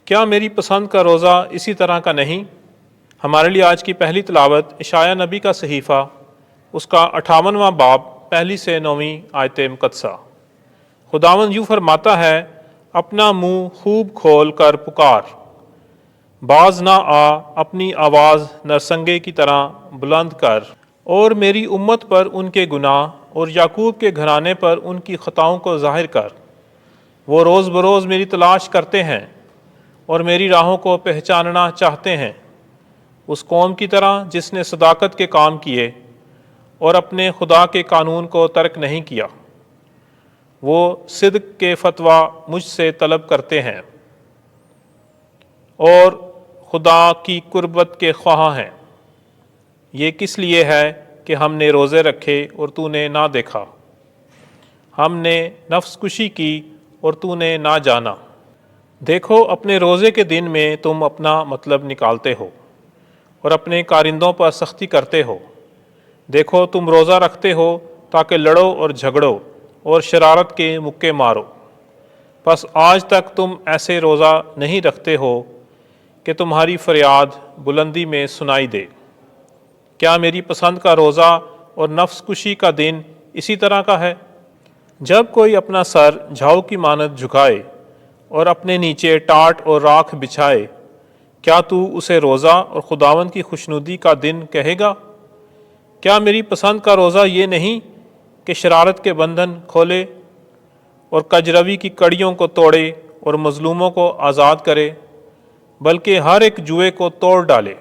کیا میری پسند کا روزہ اسی طرح کا نہیں؟ ہمارے لیے آج کی پہلی تلاوت اشعیاء نبی کا صحیفہ، اس کا 58واں باب، پہلی سے 9ویں آیت مقدسہ۔ خداوند یوں فرماتا ہے، اپنا منہ خوب کھول کر پکار، باز نہ آ، اپنی آواز نرسنگے کی طرح بلند کر، اور میری امت پر ان کے گناہ اور یعقوب کے گھرانے پر ان کی خطاؤں کو ظاہر کر۔ وہ روز بروز میری تلاش کرتے ہیں اور میری راہوں کو پہچاننا چاہتے ہیں، اس قوم کی طرح جس نے صداقت کے کام کیے اور اپنے خدا کے قانون کو ترک نہیں کیا۔ وہ صدق کے فتویٰ مجھ سے طلب کرتے ہیں اور خدا کی قربت کے خواہاں ہیں۔ یہ کس لیے ہے کہ ہم نے روزے رکھے اور تو نے نہ دیکھا، ہم نے نفس کشی کی اور تو نے نہ جانا۔ دیکھو، اپنے روزے کے دن میں تم اپنا مطلب نکالتے ہو اور اپنے کارندوں پر سختی کرتے ہو۔ دیکھو، تم روزہ رکھتے ہو تاکہ لڑو اور جھگڑو اور شرارت کے مکے مارو۔ پس آج تک تم ایسے روزہ نہیں رکھتے ہو کہ تمہاری فریاد بلندی میں سنائی دے۔ کیا میری پسند کا روزہ اور نفس کشی کا دن اسی طرح کا ہے؟ جب کوئی اپنا سر جھاؤ کی مانند جھکائے اور اپنے نیچے ٹاٹ اور راکھ بچھائے، کیا تو اسے روزہ اور خداوند کی خوشنودی کا دن کہے گا؟ کیا میری پسند کا روزہ یہ نہیں کہ شرارت کے بندھن کھولے اور کجروی کی کڑیوں کو توڑے اور مظلوموں کو آزاد کرے، بلکہ ہر ایک جوئے کو توڑ ڈالے؟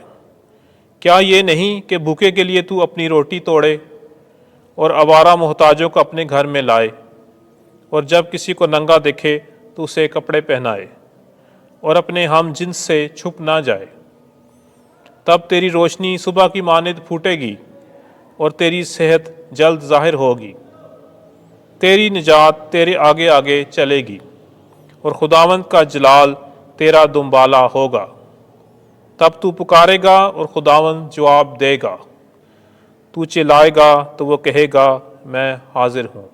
کیا یہ نہیں کہ بھوکے کے لیے تو اپنی روٹی توڑے اور آوارہ محتاجوں کو اپنے گھر میں لائے، اور جب کسی کو ننگا دیکھے تو اسے کپڑے پہنائے اور اپنے ہم جنس سے چھپ نہ جائے؟ تب تیری روشنی صبح کی مانند پھوٹے گی اور تیری صحت جلد ظاہر ہوگی۔ تیری نجات تیرے آگے آگے چلے گی اور خداوند کا جلال تیرا دنبالہ ہوگا۔ تب تو پکارے گا اور خداوند جواب دے گا، تو چلائے گا تو وہ کہے گا، میں حاضر ہوں۔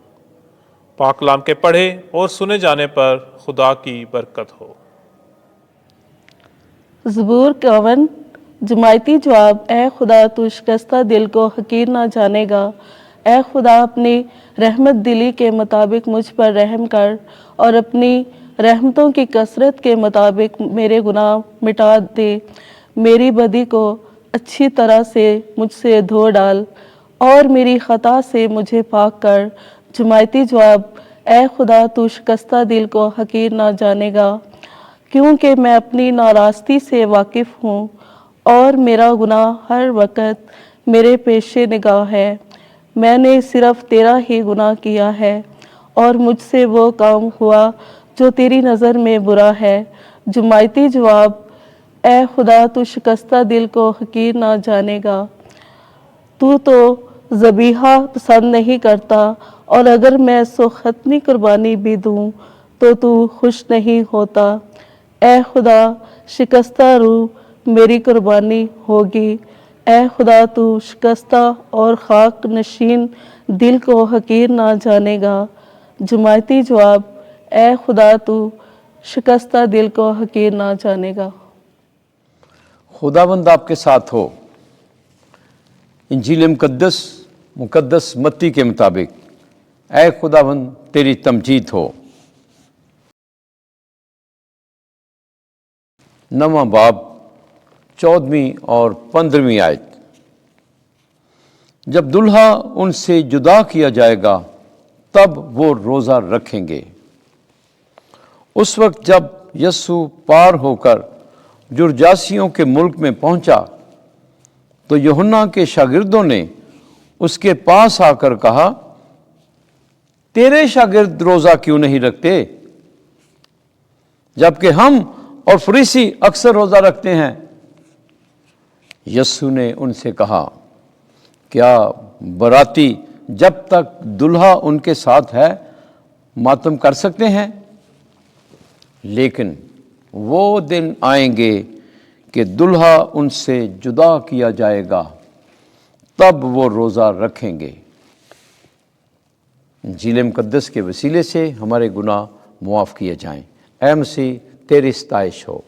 پاک کلام کے پڑھے اور سنے جانے پر خدا کی برکت ہو۔ زبور 51۔ جماعتی جواب: اے خدا، تو شکستہ دل کو حقیر نہ جانے گا۔ اے خدا، اپنی رحمت دلی کے مطابق مجھ پر رحم کر اور اپنی رحمتوں کی کثرت کے مطابق میرے گناہ مٹا دے۔ میری بدی کو اچھی طرح سے مجھ سے دھو ڈال اور میری خطا سے مجھے پاک کر۔ جماعتی جواب: اے خدا، تو شکستہ دل کو حقیر نہ جانے گا، کیونکہ میں اپنی ناراستی سے واقف ہوں اور میرا گناہ ہر وقت میرے پیش نگاہ ہے۔ میں نے صرف تیرا ہی گناہ کیا ہے اور مجھ سے وہ کام ہوا جو تیری نظر میں برا ہے۔ جماعتی جواب: اے خدا، تو شکستہ دل کو حقیر نہ جانے گا۔ تو ذبیحہ پسند نہیں کرتا، اور اگر میں ختنی قربانی بھی دوں تو خوش نہیں ہوتا۔ اے خدا، شکستہ روح میری قربانی ہوگی۔ اے خدا، تو شکستہ اور خاک نشین دل کو حقیر نہ جانے گا۔ جماعتی جواب: اے خدا، تو شکستہ دل کو حقیر نہ جانے گا۔ خداوند آپ کے ساتھ ہو۔ انجیل مقدس متی کے مطابق اے خداوند تیری تمجید ہو۔ 9واں باب، 14ویں اور 15ویں آیت۔ جب دلہا ان سے جدا کیا جائے گا تب وہ روزہ رکھیں گے۔ اس وقت جب یسوع پار ہو کر جرجاسیوں کے ملک میں پہنچا تو یوحنا کے شاگردوں نے اس کے پاس آ کر کہا، تیرے شاگرد روزہ کیوں نہیں رکھتے، جبکہ ہم اور فریسی اکثر روزہ رکھتے ہیں؟ یسوع نے ان سے کہا، کیا باراتی جب تک دلہا ان کے ساتھ ہے ماتم کر سکتے ہیں؟ لیکن وہ دن آئیں گے کہ دلہا ان سے جدا کیا جائے گا، تب وہ روزہ رکھیں گے۔ انجیل مقدس کے وسیلے سے ہمارے گناہ معاف کیے جائیں۔ اے مسیح، تیری ستائش ہو۔